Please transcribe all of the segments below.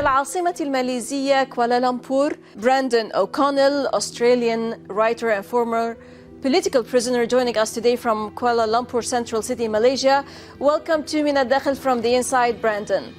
العاصمة الماليزية كوالالمبور, Brendon OConnell, Australian writer and former political prisoner, joining us today from Kuala Lumpur, Central City, Malaysia. Welcome to Min Al-Dakhil from the inside, Brendon.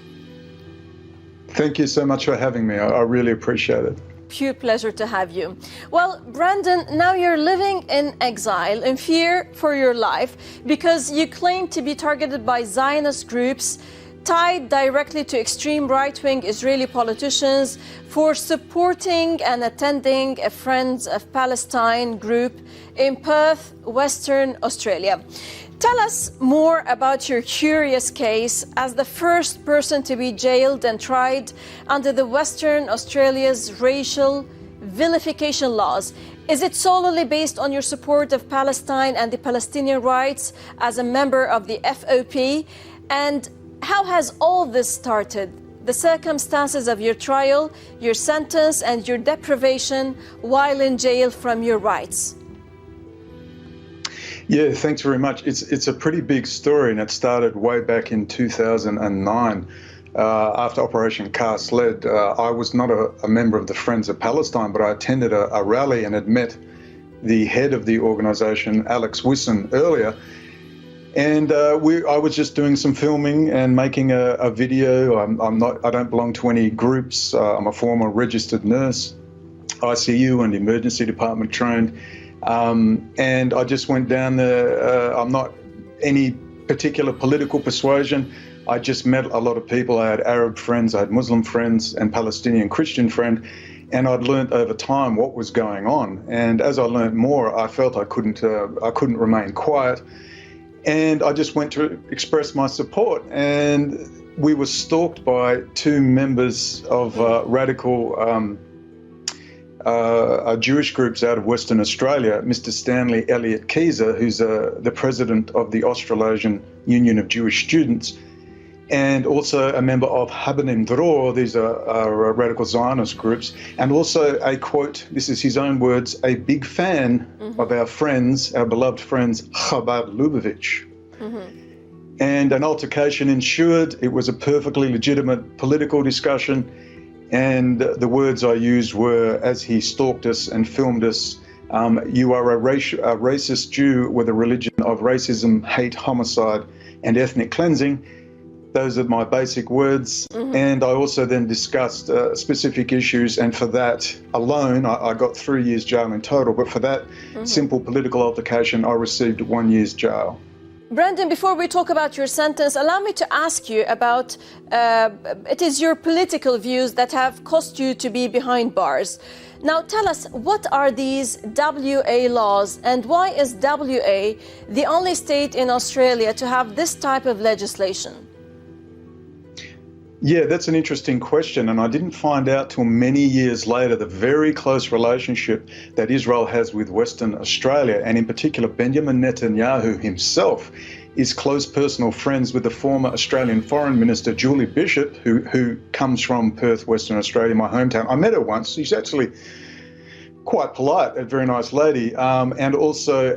Thank you so much for having me. I really appreciate it. Pure pleasure to have you. Well, Brendon, now you're living in exile, in fear for your life, because you claim to be targeted by Zionist groups tied directly to extreme right-wing Israeli politicians for supporting and attending a Friends of Palestine group in Perth, Western Australia. Tell us more about your curious case as the first person to be jailed and tried under the Western Australia's racial vilification laws. Is it solely based on your support of Palestine and the Palestinian rights as a member of the FOP? And how has all this started? The circumstances of your trial, your sentence, and your deprivation while in jail from your rights? Yeah, thanks very much. It's a pretty big story, and it started way back in 2009 after Operation Cast Lead. I was not a member of the Friends of Palestine, but I attended a rally and had met the head of the organisation, Alex Whissen, earlier. And I was just doing some filming and making a video. I don't belong to any groups. I'm a former registered nurse, ICU and emergency department trained. And I just went down there. I'm not any particular political persuasion. I just met a lot of people. I had Arab friends, I had Muslim friends and Palestinian Christian friend. And I'd learnt over time what was going on. And as I learnt more, I felt I couldn't remain quiet. And I just went to express my support. And we were stalked by two members of radical Jewish groups out of Western Australia, Mr. Stanley Elliott Keyser, who's the president of the Australasian Union of Jewish Students, and also a member of Habanim Dror. These are radical Zionist groups, and also a quote, this is his own words, a big fan of our friends, our beloved friends, Chabad Lubavitch. And an altercation ensued. It was a perfectly legitimate political discussion. And the words I used were, as he stalked us and filmed us, you are a racist Jew with a religion of racism, hate, homicide, and ethnic cleansing. Those are my basic words. And I also then discussed specific issues. And for that alone, I got 3 years jail in total. But for that simple political altercation, I received 1 year's jail. Brendon, before we talk about your sentence, allow me to ask you about, it is your political views that have caused you to be behind bars. Now tell us, what are these WA laws, and why is WA the only state in Australia to have this type of legislation? Yeah, that's an interesting question, and I didn't find out till many years later the very close relationship that Israel has with Western Australia, and in particular Benjamin Netanyahu himself is close personal friends with the former Australian Foreign Minister Julie Bishop, who comes from Perth, Western Australia, my hometown. I met her once. She's actually quite polite, a very nice lady, and also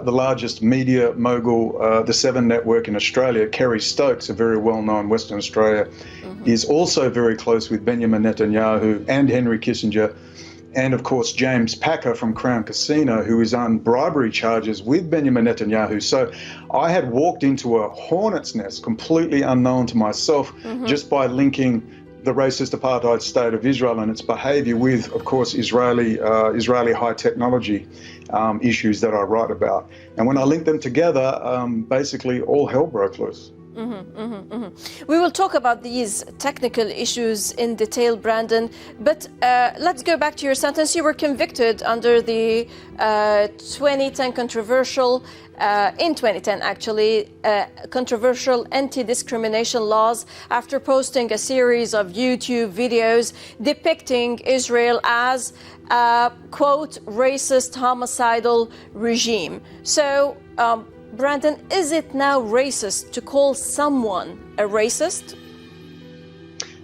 the largest media mogul, the Seven Network in Australia, Kerry Stokes, a very well-known Western Australia, is also very close with Benjamin Netanyahu and Henry Kissinger, and of course James Packer from Crown Casino, who is on bribery charges with Benjamin Netanyahu. So I had walked into a hornet's nest, completely unknown to myself, just by linking the racist apartheid state of Israel and its behaviour with, of course, Israeli high technology issues that I write about. And when I linked them together, basically all hell broke loose. We will talk about these technical issues in detail, Brendon, but let's go back to your sentence. You were convicted under the 2010 controversial, in 2010 actually, controversial anti-discrimination laws after posting a series of YouTube videos depicting Israel as a, quote, racist, homicidal regime. So, Brendon, is it now racist to call someone a racist?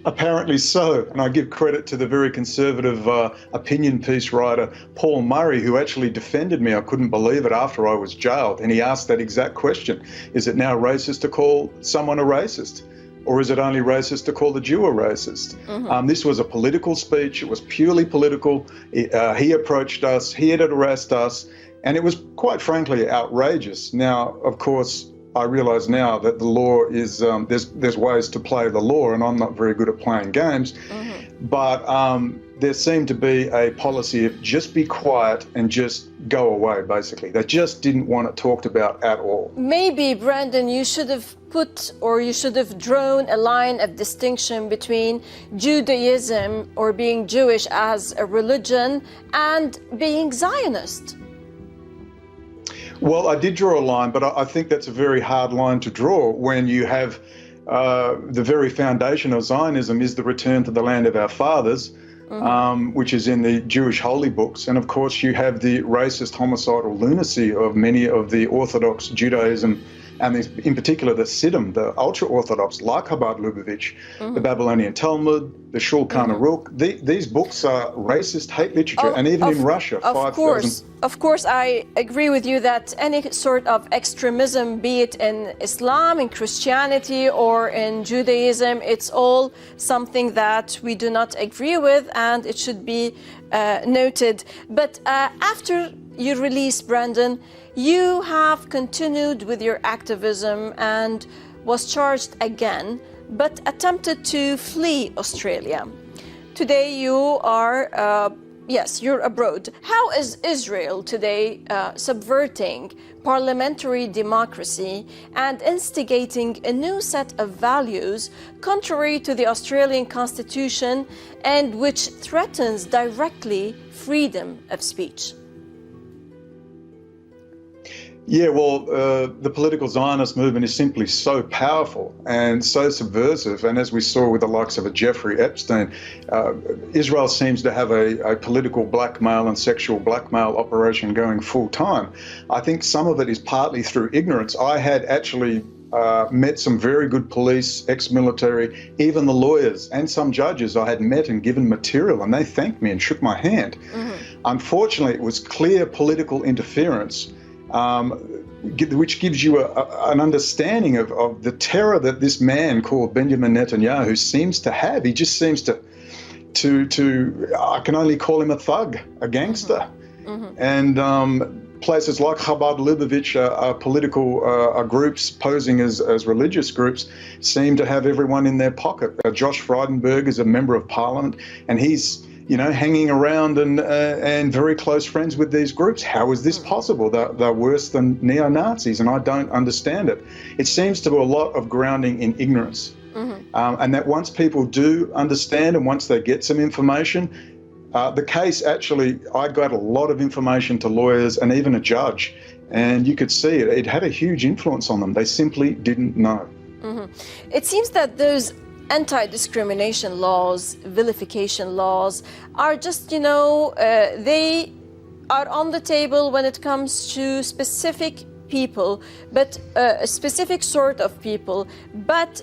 Apparently so, and I give credit to the very conservative opinion piece writer Paul Murray, who actually defended me. I couldn't believe it after I was jailed, and he asked that exact question. Is it now racist to call someone a racist? Or is it only racist to call the Jew a racist? This was a political speech. It was purely political. He approached us. He had harassed us. And it was, quite frankly, outrageous. Now, of course, I realise now that the law is, there's ways to play the law, and I'm not very good at playing games. But there seemed to be a policy of just be quiet and just go away, basically. They just didn't want it talked about at all. Maybe, Brendon, you should have you should have drawn a line of distinction between Judaism or being Jewish as a religion and being Zionist. Well, I did draw a line, but I think that's a very hard line to draw when you have the very foundation of Zionism is the return to the land of our fathers, which is in the Jewish holy books. And of course, you have the racist, homicidal lunacy of many of the Orthodox Judaism, and in particular the Siddim, the ultra-Orthodox, like Chabad Lubavitch, the Babylonian Talmud, the Shulchan Aruch. These books are racist hate literature, and even in Russia, 5,000. Of course, I agree with you that any sort of extremism, be it in Islam, in Christianity, or in Judaism, it's all something that we do not agree with, and it should be noted. But after you released, Brendon, you have continued with your activism and was charged again, but attempted to flee Australia. Today you are, yes, you're abroad. How is Israel today subverting parliamentary democracy and instigating a new set of values contrary to the Australian Constitution and which threatens directly freedom of speech? Yeah, well, the political Zionist movement is simply so powerful and so subversive. And as we saw with the likes of a Jeffrey Epstein, Israel seems to have a political blackmail and sexual blackmail operation going full time. I think some of it is partly through ignorance. I had actually met some very good police, ex-military, even the lawyers and some judges I had met and given material, and they thanked me and shook my hand. Unfortunately, it was clear political interference, which gives you an understanding of the terror that this man called Benjamin Netanyahu seems to have. He just seems to I can only call him a thug, a gangster. And places like Chabad Lubavitch are political groups posing as religious groups seem to have everyone in their pocket. Josh Frydenberg is a member of parliament, and he's hanging around and very close friends with these groups. How is this possible? They're worse than neo-Nazis, and I don't understand it. It seems to be a lot of grounding in ignorance. And that once people do understand and once they get some information, the case actually, I got a lot of information to lawyers and even a judge, and you could see it. It had a huge influence on them. They simply didn't know. It seems that those anti-discrimination laws, vilification laws, are just, they are on the table when it comes to specific people, but a specific sort of people,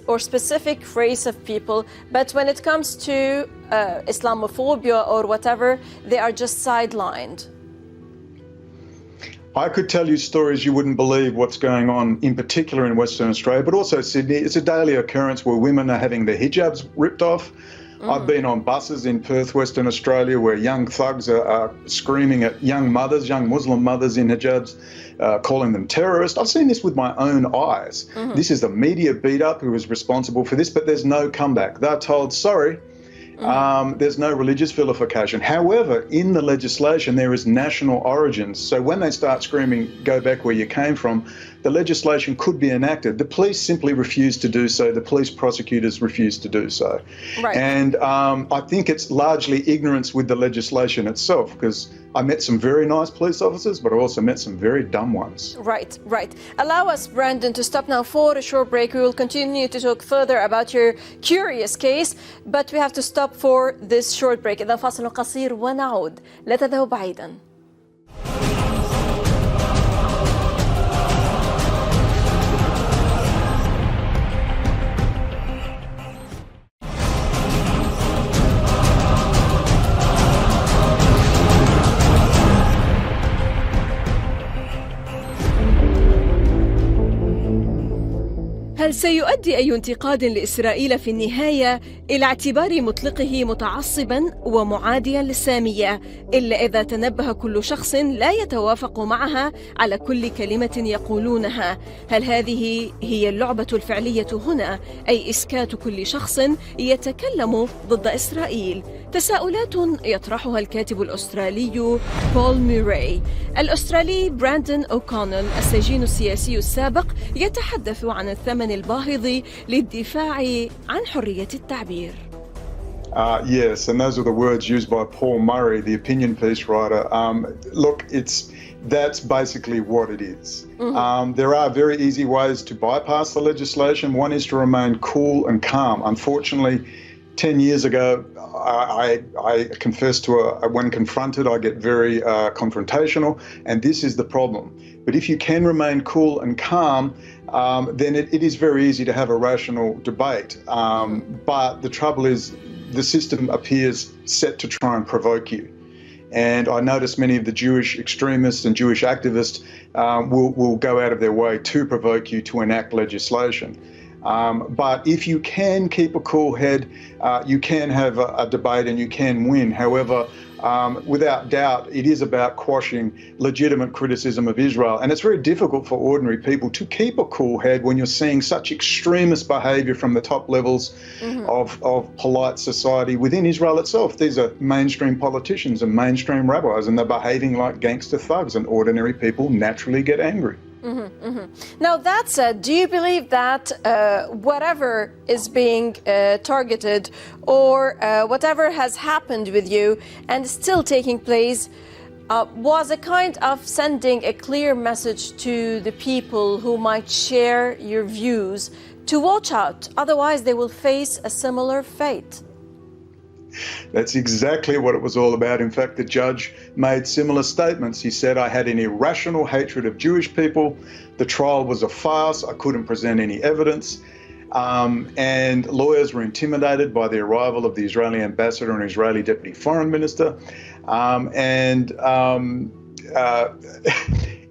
or specific race of people. But when it comes to Islamophobia or whatever, they are just sidelined. I could tell you stories you wouldn't believe what's going on, in particular in Western Australia, but also Sydney. It's a daily occurrence where women are having their hijabs ripped off. I've been on buses in Perth, Western Australia, where young thugs are screaming at young mothers, young Muslim mothers in hijabs, calling them terrorists. I've seen this with my own eyes. This is the media beat-up who is responsible for this, but there's no comeback. They're told, sorry, there's no religious vilification. However, in the legislation, there is national origins. So when they start screaming, go back where you came from, the legislation could be enacted. The police simply refuse to do so. The police prosecutors refuse to do so. Right. And I think it's largely ignorance with the legislation itself, because I met some very nice police officers, but I also met some very dumb ones. Right. Allow us, Brendon, to stop now for a short break. We will continue to talk further about your curious case, but we have to stop for this short break. إذا فاصل قصير ونعود. لا تذهبوا بعيدا. هل سيؤدي أي انتقاد لإسرائيل في النهاية إلى اعتبار مطلقه متعصباً ومعادياً للسامية، إلا إذا تنبه كل شخص لا يتوافق معها على كل كلمة يقولونها؟ هل هذه هي اللعبة الفعلية هنا، أي إسكات كل شخص يتكلم ضد إسرائيل؟ تساؤلات يطرحها الكاتب الأسترالي بول ميراي. الأسترالي برندون أوكونيل السجين السياسي السابق يتحدث عن الثمن الباهظ للدفاع عن حرية التعبير. Yes, and those are the words used by Paul Murray, the opinion piece writer. Look, that's basically what it is. There are very easy ways to bypass the legislation. One is to remain cool and calm. Unfortunately, 10 years ago, I confess to when confronted, I get very confrontational, and this is the problem. But if you can remain cool and calm, then it is very easy to have a rational debate. But the trouble is, the system appears set to try and provoke you. And I notice many of the Jewish extremists and Jewish activists will go out of their way to provoke you to enact legislation. But if you can keep a cool head, you can have a debate and you can win. However, without doubt, it is about quashing legitimate criticism of Israel. And it's very difficult for ordinary people to keep a cool head when you're seeing such extremist behaviour from the top levels of polite society within Israel itself. These are mainstream politicians and mainstream rabbis, and they're behaving like gangster thugs, and ordinary people naturally get angry. Now, that said, do you believe that whatever is being targeted or whatever has happened with you and still taking place was a kind of sending a clear message to the people who might share your views to watch out, otherwise they will face a similar fate? That's exactly what it was all about. In fact, the judge made similar statements. He said, I had an irrational hatred of Jewish people. The trial was a farce. I couldn't present any evidence. And lawyers were intimidated by the arrival of the Israeli ambassador and Israeli deputy foreign minister.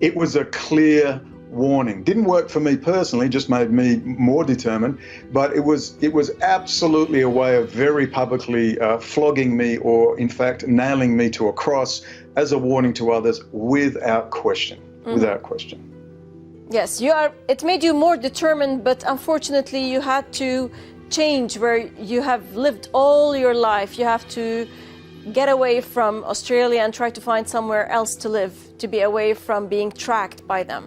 It was a clear warning. Didn't work for me personally, just made me more determined, but it was absolutely a way of very publicly flogging me, or in fact nailing me to a cross, as a warning to others, without question. Without question. Yes, it made you more determined, but unfortunately you had to change where you have lived all your life. You have to get away from Australia and try to find somewhere else to live, to be away from being tracked by them.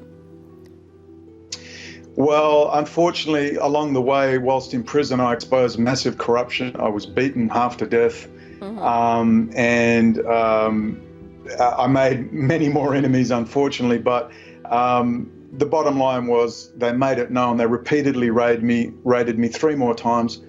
Well, unfortunately, along the way, whilst in prison, I exposed massive corruption. I was beaten half to death. I made many more enemies, unfortunately. But the bottom line was they made it known. They repeatedly raided me 3 more times.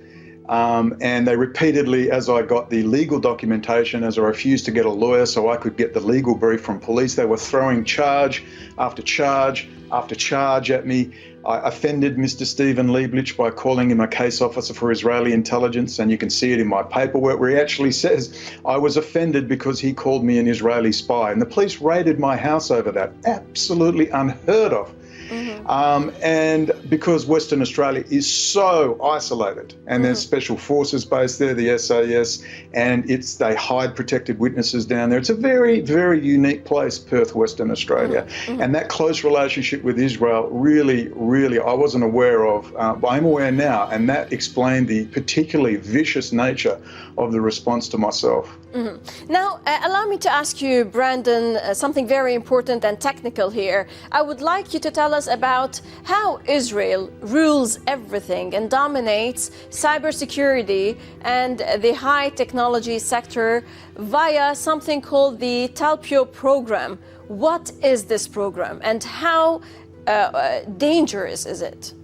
And they repeatedly, as I got the legal documentation, as I refused to get a lawyer so I could get the legal brief from police, they were throwing charge after charge after charge at me. I offended Mr. Stephen Lieblich by calling him a case officer for Israeli intelligence, and you can see it in my paperwork where he actually says I was offended because he called me an Israeli spy. And the police raided my house over that. Absolutely unheard of. And because Western Australia is so isolated, and there's special forces based there, the SAS, and they hide protected witnesses down there. It's a very, very unique place, Perth, Western Australia. And that close relationship with Israel really, really, I wasn't aware of, but I'm aware now, and that explained the particularly vicious nature of the response to myself. Now, allow me to ask you, Brendon, something very important and technical here. I would like you to tell us about how Israel rules everything and dominates cybersecurity and the high technology sector via something called the Talpiot program. What is this program and how dangerous is it?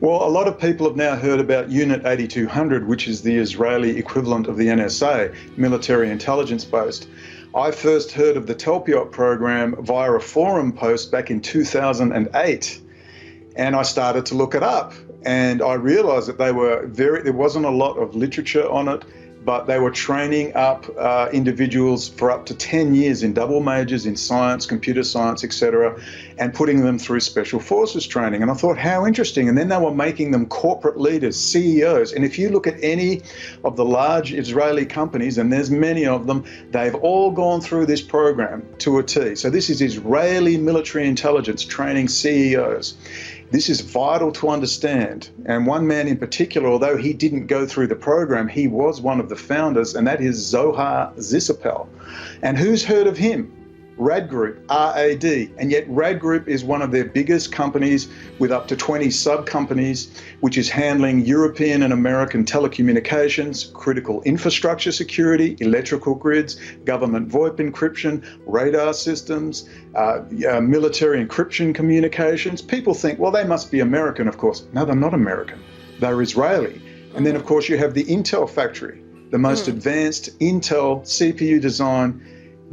Well, a lot of people have now heard about Unit 8200, which is the Israeli equivalent of the NSA, military intelligence based. I first heard of the Talpiot program via a forum post back in 2008, and I started to look it up, and I realized that there wasn't a lot of literature on it. but they were training up individuals for up to 10 years in double majors in science, computer science, etc., and putting them through special forces training. And I thought, how interesting. And then they were making them corporate leaders, CEOs. And if you look at any of the large Israeli companies, and there's many of them, they've all gone through this program to a T. So this is Israeli military intelligence training CEOs. This is vital to understand. And one man in particular, although he didn't go through the program, he was one of the founders, and that is Zohar Zisapel. And who's heard of him? Rad Group, RAD. And yet Rad Group is one of their biggest companies with up to 20 sub-companies, which is handling European and American telecommunications, critical infrastructure security, electrical grids, government VoIP encryption, radar systems, military encryption communications. People think, well, they must be American, of course. No, they're not American. They're Israeli. And then, of course, you have the Intel factory, the most advanced Intel CPU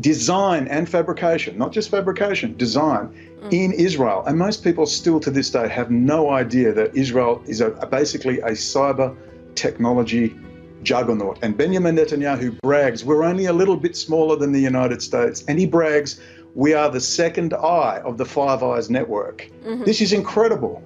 design and fabrication, not just fabrication, design in Israel. And most people still to this day have no idea that Israel is basically a cyber technology juggernaut. And Benjamin Netanyahu brags, we're only a little bit smaller than the United States. And he brags, we are the second eye of the Five Eyes network. This is incredible.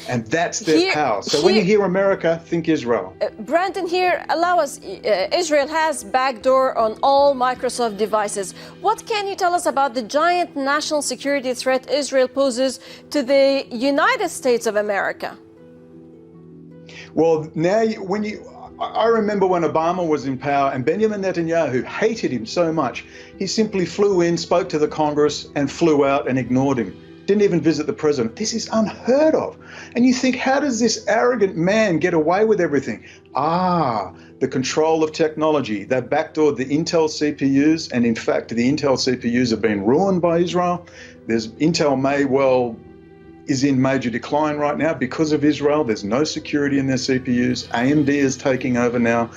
And that's their power. So when you hear America, think Israel. Brendon, here, allow us, Israel has backdoor on all Microsoft devices. What can you tell us about the giant national security threat Israel poses to the United States of America? Well, now I remember when Obama was in power and Benjamin Netanyahu hated him so much, he simply flew in, spoke to the Congress and flew out and ignored him. Didn't even visit the president. This is unheard of. And you think, how does this arrogant man get away with everything? The control of technology. They backdoored the Intel CPUs, and in fact, the Intel CPUs have been ruined by Israel. Intel is in major decline right now because of Israel. There's no security in their CPUs. AMD is taking over now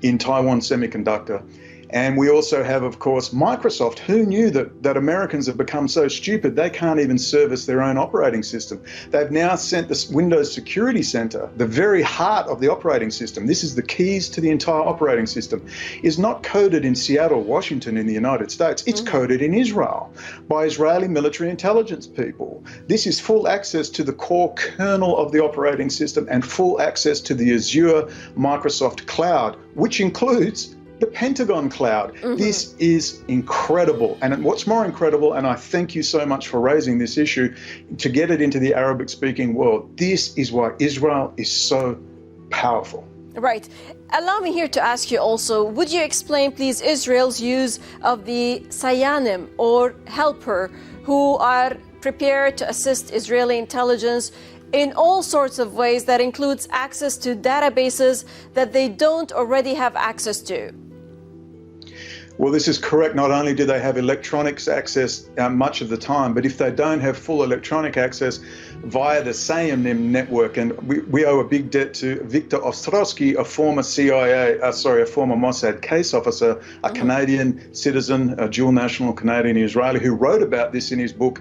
in Taiwan Semiconductor. And we also have, of course, Microsoft. Who knew that Americans have become so stupid they can't even service their own operating system? They've now sent the Windows Security Center, the very heart of the operating system. This is the keys to the entire operating system, is not coded in Seattle, Washington in the United States. It's coded in Israel by Israeli military intelligence people. This is full access to the core kernel of the operating system and full access to the Azure Microsoft cloud, which includes the Pentagon cloud. This is incredible. And what's more incredible, and I thank you so much for raising this issue, to get it into the Arabic-speaking world, this is why Israel is so powerful. Right. Allow me here to ask you also, would you explain, please, Israel's use of the Sayanim, or helper, who are prepared to assist Israeli intelligence in all sorts of ways that includes access to databases that they don't already have access to? Well, this is correct. Not only do they have electronics access much of the time, but if they don't have full electronic access via the Sayanim network, and we owe a big debt to Victor Ostrowski, a former former Mossad case officer, a Canadian citizen, a dual national Canadian-Israeli, who wrote about this in his book,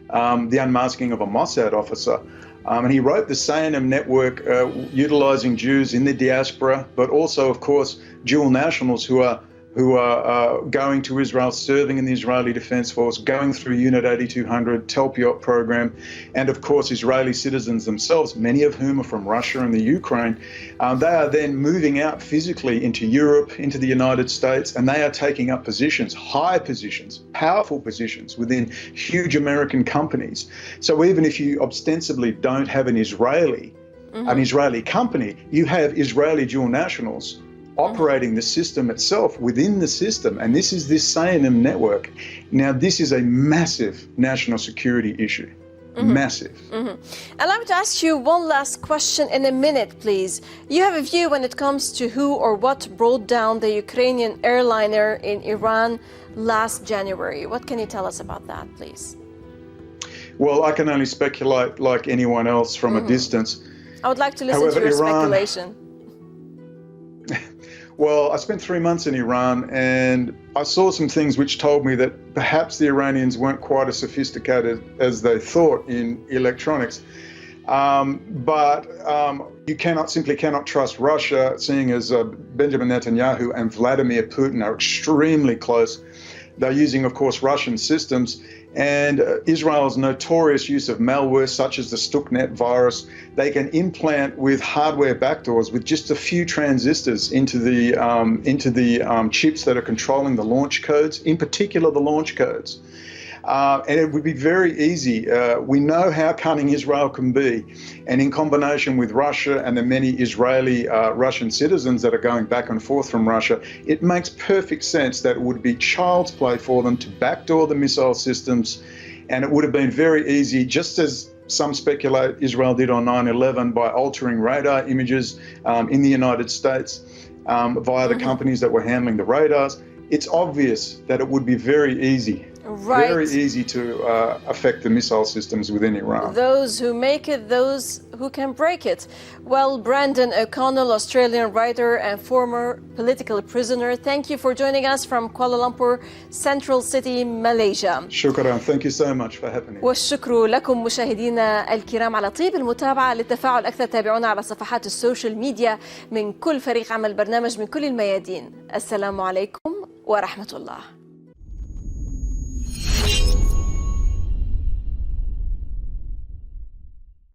The Unmasking of a Mossad Officer. And he wrote the Sayanim network utilizing Jews in the diaspora, but also, of course, dual nationals who are going to Israel, serving in the Israeli Defense Force, going through Unit 8200, Talpiot program, and of course Israeli citizens themselves, many of whom are from Russia and the Ukraine. They are then moving out physically into Europe, into the United States, and they are taking up positions, high positions, powerful positions within huge American companies. So even if you ostensibly don't have an Israeli company, you have Israeli dual nationals operating the system itself within the system. And this is this Sayanim network. Now, this is a massive national security issue. Massive. Allow me to ask you one last question in a minute, please. You have a view when it comes to who or what brought down the Ukrainian airliner in Iran last January. What can you tell us about that, please? Well, I can only speculate like anyone else from a distance. I would like to listen to your speculation. Well, I spent 3 months in Iran, and I saw some things which told me that perhaps the Iranians weren't quite as sophisticated as they thought in electronics. But you simply cannot trust Russia, seeing as Benjamin Netanyahu and Vladimir Putin are extremely close. They're using, of course, Russian systems, and Israel's notorious use of malware, such as the Stuxnet virus. They can implant with hardware backdoors with just a few transistors into the chips that are controlling the launch codes, in particular the launch codes. And it would be very easy. We know how cunning Israel can be. And in combination with Russia and the many Israeli Russian citizens that are going back and forth from Russia, it makes perfect sense that it would be child's play for them to backdoor the missile systems. And it would have been very easy, just as some speculate Israel did on 9/11 by altering radar images in the United States via the companies that were handling the radars. It's obvious that it would be very easy. Right. Very easy to affect the missile systems within Iran. Those who make it, those who can break it. Well, Brendon OConnell, Australian writer and former political prisoner, thank you for joining us from Kuala Lumpur, Central City, Malaysia. Shukran. Thank you so much for having me. والشكر لكم مشاهدينا الكرام على طيب المتابعة. للتفاعل أكثر تابعونا على صفحات السوشيال ميديا من كل فريق عمل برنامج من كل الميادين. السلام عليكم ورحمة الله.